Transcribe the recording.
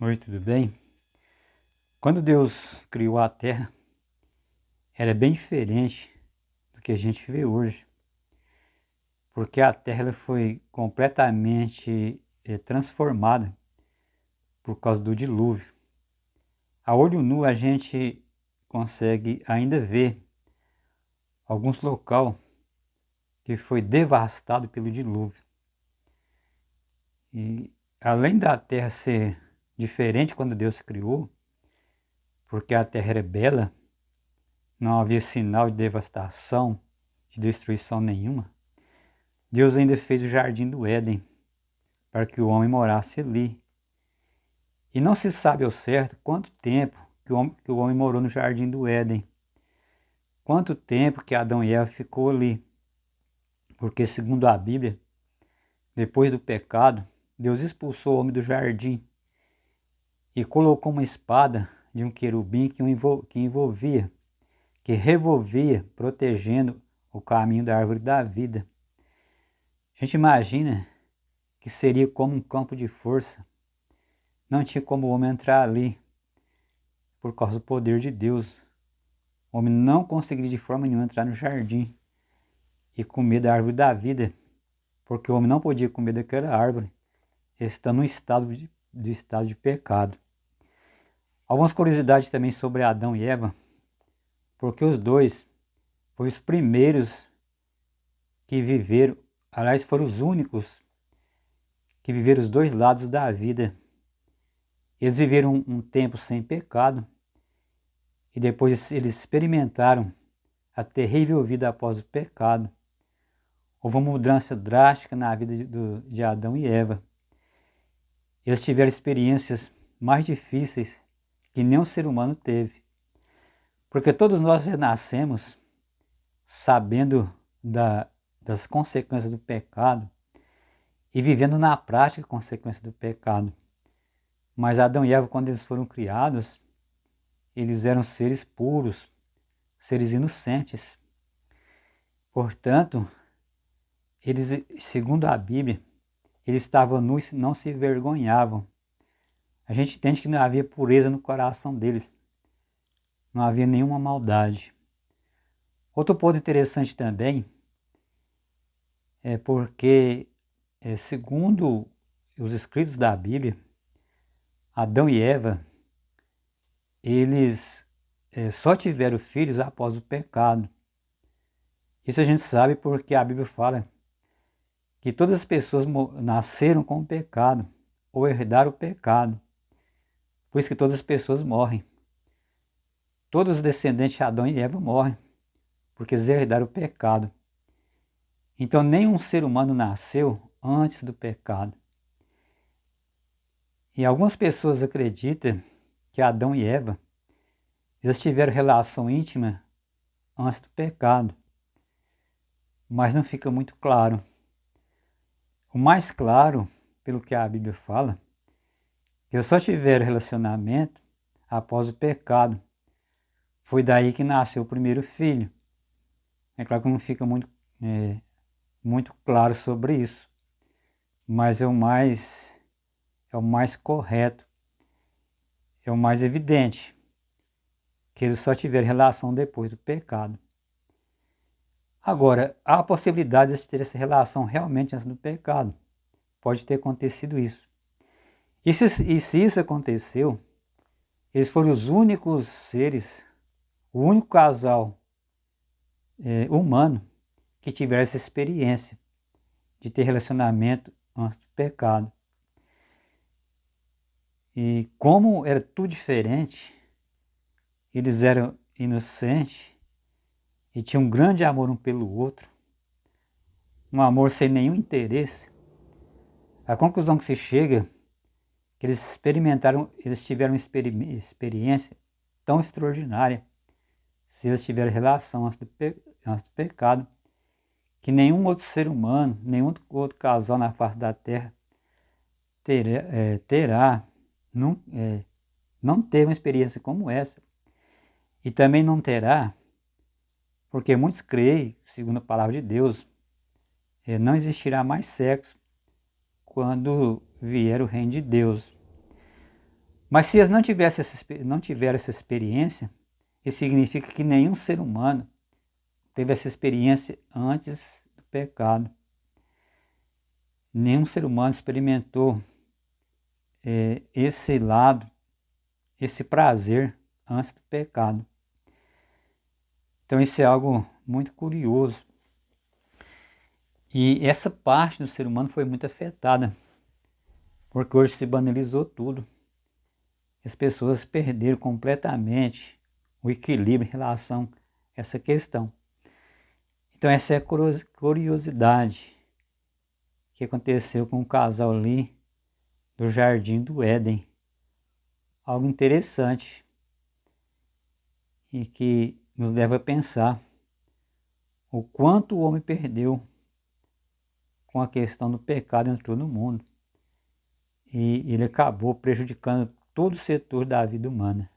Oi, tudo bem? Quando Deus criou a Terra, era bem diferente do que a gente vê hoje, porque a Terra ela foi completamente transformada por causa do dilúvio. A olho nu a gente consegue ainda ver alguns locais que foi devastado pelo dilúvio. E além da Terra ser diferente quando Deus criou, porque a Terra era bela, não havia sinal de devastação, de destruição nenhuma, Deus ainda fez o jardim do Éden para que o homem morasse ali. E não se sabe ao certo quanto tempo que o homem morou no jardim do Éden. Quanto tempo que Adão e Eva ficou ali. Porque segundo a Bíblia, depois do pecado, Deus expulsou o homem do jardim e colocou uma espada de um querubim que envolvia, que revolvia, protegendo o caminho da árvore da vida. A gente imagina que seria como um campo de força. Não tinha como o homem entrar ali, por causa do poder de Deus. O homem não conseguiria de forma nenhuma entrar no jardim e comer da árvore da vida, porque o homem não podia comer daquela árvore, estando no estado de pecado. Algumas curiosidades também sobre Adão e Eva, porque os dois foram os primeiros que viveram, aliás, foram os únicos que viveram os dois lados da vida. Eles viveram um tempo sem pecado e depois eles experimentaram a terrível vida após o pecado. Houve uma mudança drástica na vida de Adão e Eva. Eles tiveram experiências mais difíceis que nenhum ser humano teve. Porque todos nós renascemos sabendo das consequências do pecado e vivendo na prática as consequências do pecado. Mas Adão e Eva, quando eles foram criados, eles eram seres puros, seres inocentes. Portanto, eles, segundo a Bíblia, eles estavam nus e não se envergonhavam. A gente entende que não havia pureza no coração deles. Não havia nenhuma maldade. Outro ponto interessante também é porque, segundo os escritos da Bíblia, Adão e Eva, eles só tiveram filhos após o pecado. Isso a gente sabe porque a Bíblia fala que todas as pessoas nasceram com o pecado ou herdaram o pecado. Por isso que todas as pessoas morrem. Todos os descendentes de Adão e Eva morrem, porque eles herdaram o pecado. Então nenhum ser humano nasceu antes do pecado. E algumas pessoas acreditam que Adão e Eva eles tiveram relação íntima antes do pecado, mas não fica muito claro. O mais claro, pelo que a Bíblia fala, que eles só tiveram relacionamento após o pecado. Foi daí que nasceu o primeiro filho. É claro que não fica muito claro sobre isso, mas é o mais correto, é o mais evidente, que eles só tiveram relação depois do pecado. Agora, há a possibilidade de ter essa relação realmente antes do pecado. Pode ter acontecido isso. E se isso aconteceu, eles foram os únicos seres, o único casal humano que tiveram essa experiência de ter relacionamento antes do pecado. E como era tudo diferente, eles eram inocentes e tinham um grande amor um pelo outro, um amor sem nenhum interesse. A conclusão que se chega que eles tiveram uma experiência tão extraordinária, se eles tiveram relação antes do pecado, que nenhum outro ser humano, nenhum outro casal na face da terra não teve uma experiência como essa. E também não terá, porque muitos creem, segundo a palavra de Deus, não existirá mais sexo quando vier o reino de Deus. Mas se eles não tiveram essa experiência, isso significa que nenhum ser humano teve essa experiência antes do pecado. Nenhum ser humano experimentou esse lado, esse prazer antes do pecado. Então isso é algo muito curioso. E essa parte do ser humano foi muito afetada, porque hoje se banalizou tudo. As pessoas perderam completamente o equilíbrio em relação a essa questão. Então essa é a curiosidade que aconteceu com o casal ali do Jardim do Éden. Algo interessante e que nos leva a pensar o quanto o homem perdeu com a questão do pecado entrou no mundo. E ele acabou prejudicando todo o setor da vida humana.